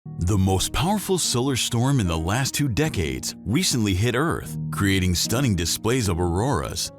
The most powerful solar storm in the last 2 decades recently hit Earth, creating stunning displays of auroras.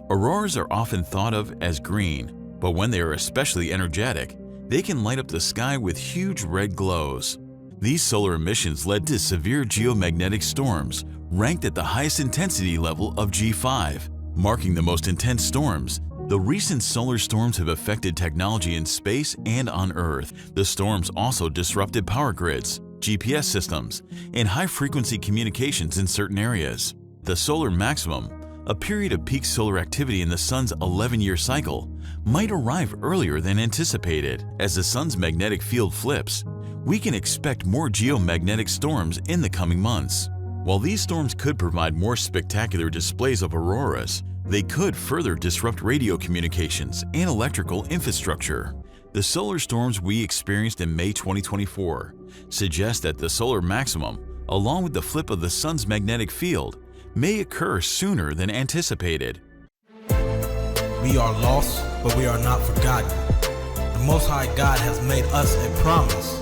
Auroras are often thought of as green, but when they are especially energetic, they can light up the sky with huge red glows. These solar emissions led to severe geomagnetic storms, ranked at the highest intensity level of G5, marking the most intense storms. The recent solar storms have affected technology in space and on Earth. The storms also disrupted power grids, GPS systems, and high-frequency communications in certain areas. The solar maximum, a period of peak solar activity in the Sun's 11-year cycle, might arrive earlier than anticipated. As the Sun's magnetic field flips, we can expect more geomagnetic storms in the coming months. While these storms could provide more spectacular displays of auroras, they could further disrupt radio communications and electrical infrastructure. The solar storms we experienced in May 2024 suggest that the solar maximum, along with the flip of the Sun's magnetic field, may occur sooner than anticipated. We are lost, but we are not forgotten. The Most High God has made us a promise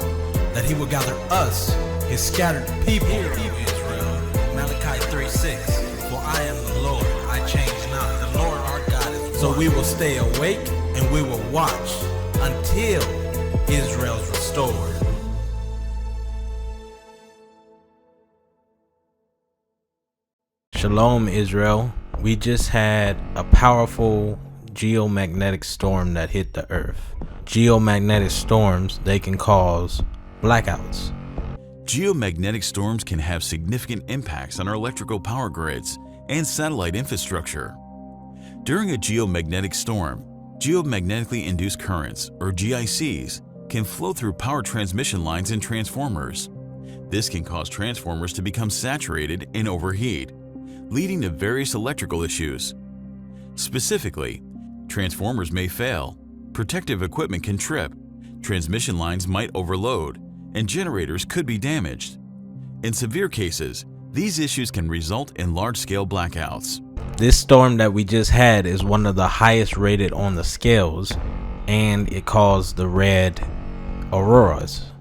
that He will gather us, His scattered people. Hear, Israel. Malachi 3:6. For I am the Lord, I change not. The Lord our God is one. So we will stay awake and we will watch until Israel's restored. Shalom Israel. We just had a powerful geomagnetic storm that hit the earth. Geomagnetic storms, they can cause blackouts. Geomagnetic storms can have significant impacts on our electrical power grids and satellite infrastructure. During a geomagnetic storm, geomagnetically induced currents, or GICs, can flow through power transmission lines and transformers. This can cause transformers to become saturated and overheat, leading to various electrical issues. Specifically, transformers may fail, protective equipment can trip, transmission lines might overload, and generators could be damaged. In severe cases, these issues can result in large-scale blackouts. This storm that we just had is one of the highest rated on the scales, and it caused the red auroras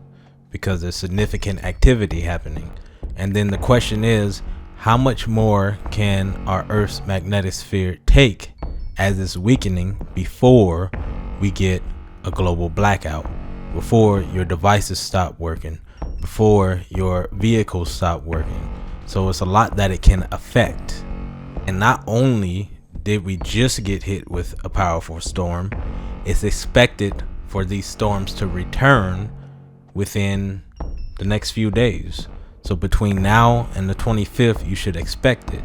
because there's significant activity happening. And then the question is, how much more can our Earth's magnetic sphere take as it's weakening before we get a global blackout? Before your devices stop working, before your vehicles stop working. So it's a lot that it can affect. And not only did we just get hit with a powerful storm, it's expected for these storms to return within the next few days. So between now and the 25th, you should expect it.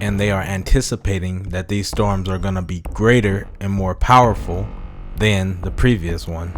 And they are anticipating that these storms are going to be greater and more powerful than the previous one.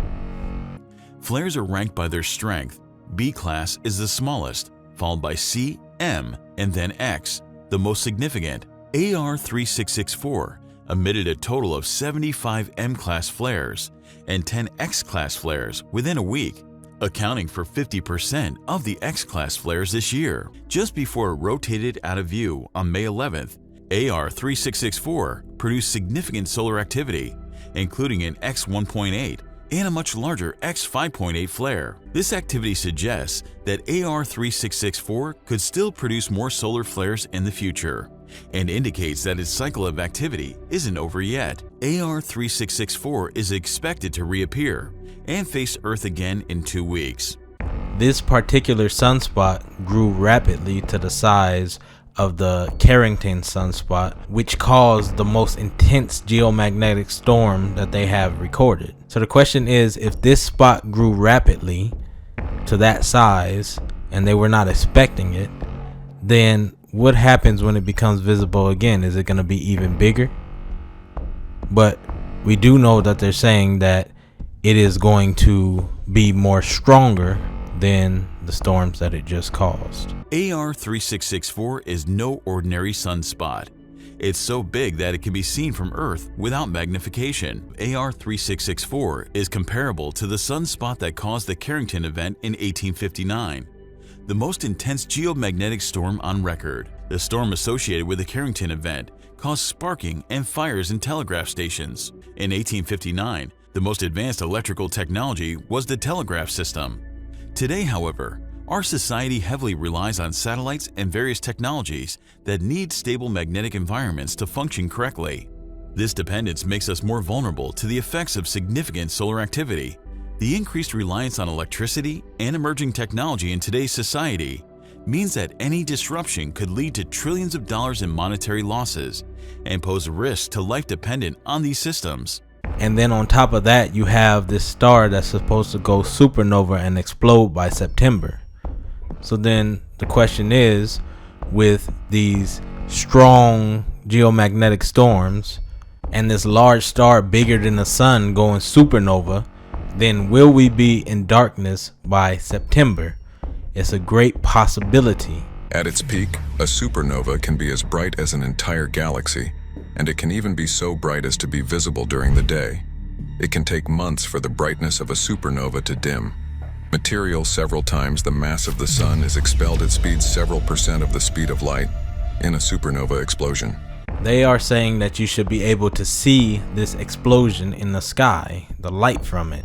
Flares are ranked by their strength. B class is the smallest, followed by C, M, and then X, the most significant. AR 3664 emitted a total of 75 M-class flares and 10 X-class flares within a week, accounting for 50% of the X-class flares this year. Just before it rotated out of view on May 11th, AR 3664 produced significant solar activity, including an X 1.8 and a much larger X 5.8 flare. This activity suggests that AR 3664 could still produce more solar flares in the future, and indicates that its cycle of activity isn't over yet. AR 3664 is expected to reappear and face Earth again in 2 weeks. This particular sunspot grew rapidly to the size of the Carrington sunspot, which caused the most intense geomagnetic storm that they have recorded. So the question is, if this spot grew rapidly to that size and they were not expecting it, then what happens when it becomes visible again? Is it going to be even bigger? But we do know that they're saying that it is going to be more stronger than the storms that it just caused. AR 3664 is no ordinary sunspot. It's so big that it can be seen from Earth without magnification. AR 3664 is comparable to the sunspot that caused the Carrington event in 1859, the most intense geomagnetic storm on record. The storm associated with the Carrington event caused sparking and fires in telegraph stations. In 1859, the most advanced electrical technology was the telegraph system. Today, however, our society heavily relies on satellites and various technologies that need stable magnetic environments to function correctly. This dependence makes us more vulnerable to the effects of significant solar activity. The increased reliance on electricity and emerging technology in today's society means that any disruption could lead to trillions of dollars in monetary losses and pose a risk to life dependent on these systems. And then on top of that, you have this star that's supposed to go supernova and explode by September. So then the question is, with these strong geomagnetic storms and this large star bigger than the sun going supernova, then will we be in darkness by September? It's a great possibility. At its peak, a supernova can be as bright as an entire galaxy, and it can even be so bright as to be visible during the day. It can take months for the brightness of a supernova to dim. Material several times the mass of the sun is expelled at speeds several percent of the speed of light in a supernova explosion. They are saying that you should be able to see this explosion in the sky, the light from it.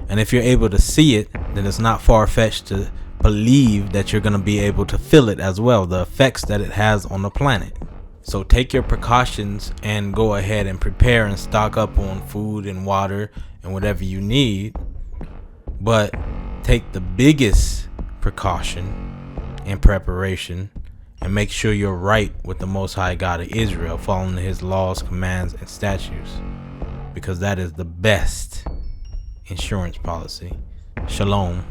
And if you're able to see it, then it's not far-fetched to believe that you're going to be able to feel it as well, the effects that it has on the planet. So take your precautions and go ahead and prepare and stock up on food and water and whatever you need. But take the biggest precaution and preparation and make sure you're right with the Most High God of Israel, following his laws, commands, and statutes, because that is the best insurance policy. Shalom.